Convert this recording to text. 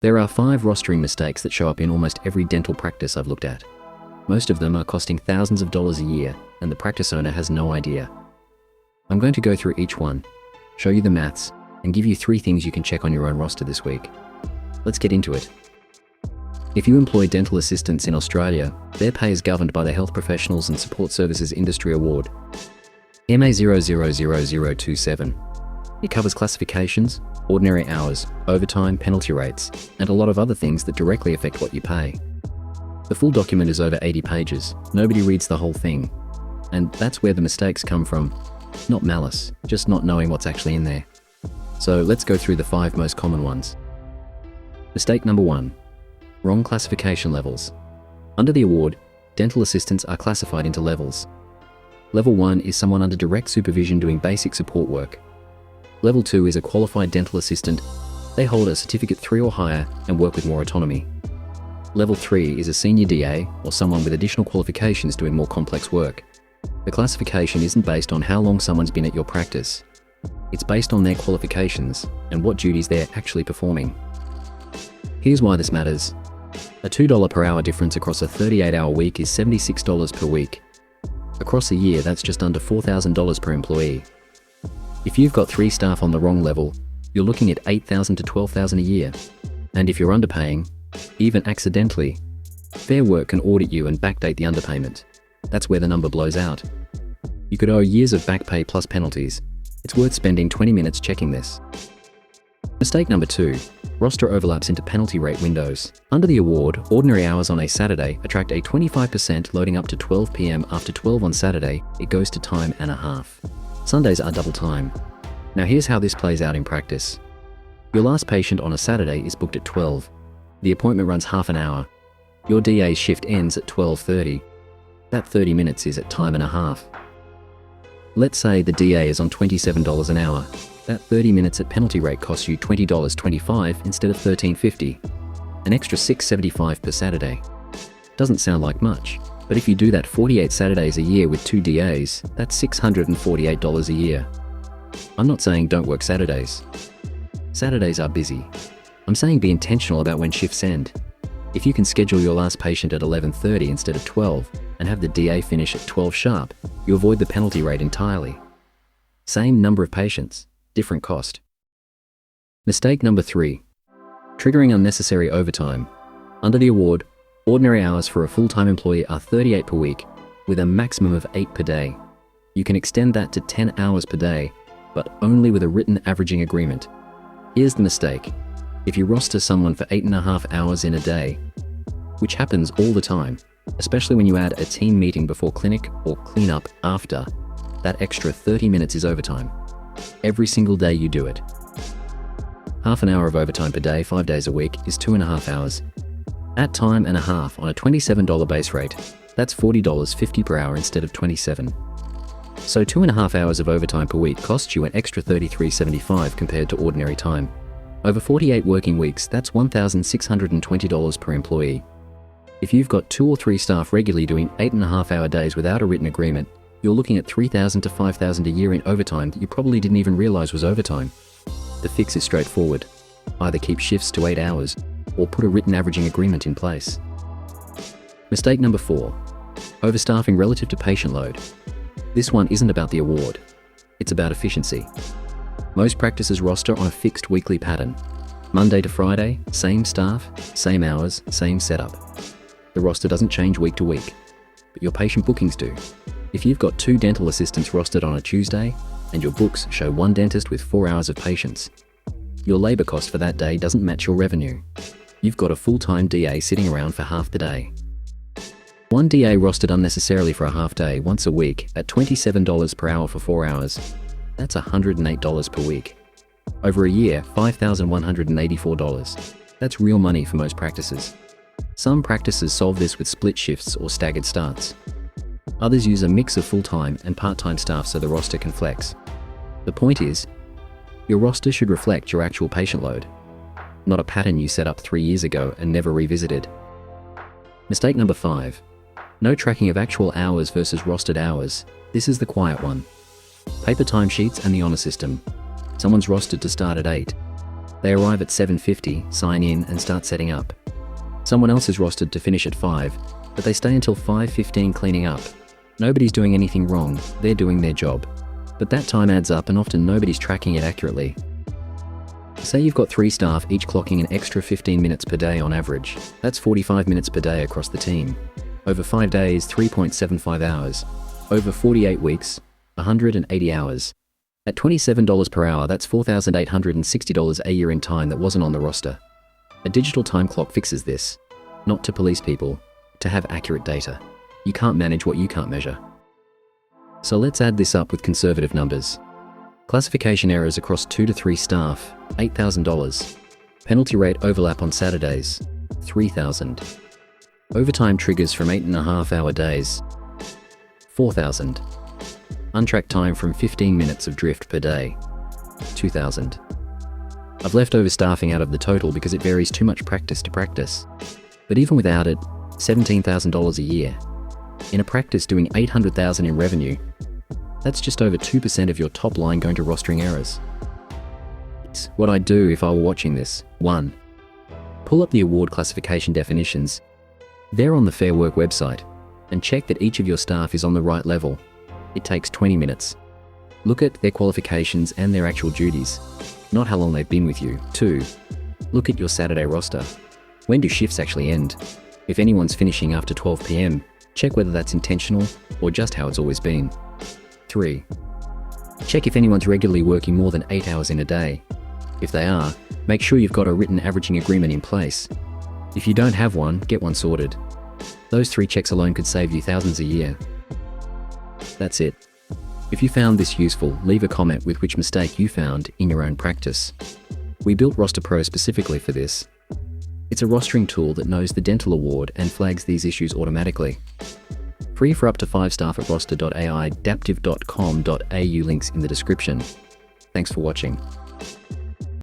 There are 5 rostering mistakes that show up in almost every dental practice I've looked at. Most of them are costing thousands of dollars a year, and the practice owner has no idea. I'm going to go through each one, show you the maths, and give you 3 things you can check on your own roster this week. Let's get into it. If you employ dental assistants in Australia, their pay is governed by the Health Professionals and Support Services Industry Award, MA 000027. It covers classifications, ordinary hours, overtime, penalty rates, and a lot of other things that directly affect what you pay. The full document is over 80 pages. Nobody reads the whole thing. And that's where the mistakes come from. Not malice, just not knowing what's actually in there. So let's go through the 5 most common ones. Mistake number 1. Wrong classification levels. Under the award, dental assistants are classified into levels. Level 1 is someone under direct supervision doing basic support work. Level 2 is a qualified dental assistant. They hold a certificate 3 or higher and work with more autonomy. Level 3 is a senior DA or someone with additional qualifications doing more complex work. The classification isn't based on how long someone's been at your practice. It's based on their qualifications and what duties they're actually performing. Here's why this matters. A $2 per hour difference across a 38-hour week is $76 per week. Across a year, that's just under $4,000 per employee. If you've got 3 staff on the wrong level, you're looking at $8,000 to $12,000 a year. And if you're underpaying, even accidentally, Fair Work can audit you and backdate the underpayment. That's where the number blows out. You could owe years of back pay plus penalties. It's worth spending 20 minutes checking this. Mistake number 2. Roster overlaps into penalty rate windows. Under the award, ordinary hours on a Saturday attract a 25% loading up to 12 p.m. After 12 on Saturday, it goes to time and a half. Sundays are double time. Now here's how this plays out in practice. Your last patient on a Saturday is booked at 12. The appointment runs half an hour. Your DA's shift ends at 12:30. That 30 minutes is at time and a half. Let's say the DA is on $27 an hour. That 30 minutes at penalty rate costs you $20.25 instead of $13.50. An extra $6.75 per Saturday. Doesn't sound like much, but if you do that 48 Saturdays a year with 2 DAs, that's $648 a year. I'm not saying don't work Saturdays. Saturdays are busy. I'm saying be intentional about when shifts end. If you can schedule your last patient at 11:30 instead of 12 and have the DA finish at 12 sharp, you avoid the penalty rate entirely. Same number of patients, different cost. Mistake number 3. Triggering unnecessary overtime. Under the award, ordinary hours for a full-time employee are 38 per week, with a maximum of 8 per day. You can extend that to 10 hours per day, but only with a written averaging agreement. Here's the mistake. If you roster someone for 8.5 hours in a day, which happens all the time, especially when you add a team meeting before clinic or cleanup after, that extra 30 minutes is overtime. Every single day you do it. Half an hour of overtime per day, 5 days a week, is 2.5 hours. At time and a half on a $27 base rate, that's $40.50 per hour instead of $27. So 2.5 hours of overtime per week costs you an extra $33.75 compared to ordinary time. Over 48 working weeks, that's $1,620 per employee. If you've got 2 or 3 staff regularly doing 8.5-hour days without a written agreement, you're looking at $3,000 to $5,000 a year in overtime that you probably didn't even realize was overtime. The fix is straightforward. Either keep shifts to 8 hours or put a written averaging agreement in place. Mistake number 4. Overstaffing relative to patient load. This one isn't about the award. It's about efficiency. Most practices roster on a fixed weekly pattern. Monday to Friday, same staff, same hours, same setup. The roster doesn't change week to week, but your patient bookings do. If you've got 2 dental assistants rostered on a Tuesday, and your books show 1 dentist with 4 hours of patients, your labor cost for that day doesn't match your revenue. You've got a full-time DA sitting around for half the day. 1 DA rostered unnecessarily for a half day once a week at $27 per hour for 4 hours. That's $108 per week. Over a year, $5,184. That's real money for most practices. Some practices solve this with split shifts or staggered starts. Others use a mix of full-time and part-time staff so the roster can flex. The point is, your roster should reflect your actual patient load, not a pattern you set up 3 years ago and never revisited. Mistake number 5. No tracking of actual hours versus rostered hours. This is the quiet one. Paper timesheets and the honor system. Someone's rostered to start at 8. They arrive at 7:50, sign in, and start setting up. Someone else is rostered to finish at 5, but they stay until 5:15 cleaning up. Nobody's doing anything wrong, they're doing their job. But that time adds up and often nobody's tracking it accurately. Say you've got 3 staff each clocking an extra 15 minutes per day on average. That's 45 minutes per day across the team. Over 5 days, 3.75 hours. Over 48 weeks, 180 hours. At $27 per hour, that's $4,860 a year in time that wasn't on the roster. A digital time clock fixes this. Not to police people, to have accurate data. You can't manage what you can't measure. So let's add this up with conservative numbers. Classification errors across 2 to 3 staff, $8,000. Penalty rate overlap on Saturdays, $3,000. Overtime triggers from 8.5-hour days, $4,000. Untracked time from 15 minutes of drift per day, $2,000. I've left overstaffing out of the total because it varies too much practice to practice. But even without it, $17,000 a year. In a practice doing $800,000 in revenue, that's just over 2% of your top line going to rostering errors. What I'd do if I were watching this: 1. Pull up the award classification definitions. They're on the Fair Work website, and check that each of your staff is on the right level. It takes 20 minutes. Look at their qualifications and their actual duties, not how long they've been with you. 2. Look at your Saturday roster. When do shifts actually end? If anyone's finishing after 12 p.m, check whether that's intentional or just how it's always been. 3. Check if anyone's regularly working more than 8 hours in a day. If they are, make sure you've got a written averaging agreement in place. If you don't have one, get one sorted. Those 3 checks alone could save you thousands a year. That's it. If you found this useful, leave a comment with which mistake you found in your own practice. We built Roster Pro specifically for this. It's a rostering tool that knows the dental award and flags these issues automatically. Free for up to 5 staff at roster.ai, adaptive.com.au, links in the description. Thanks for watching.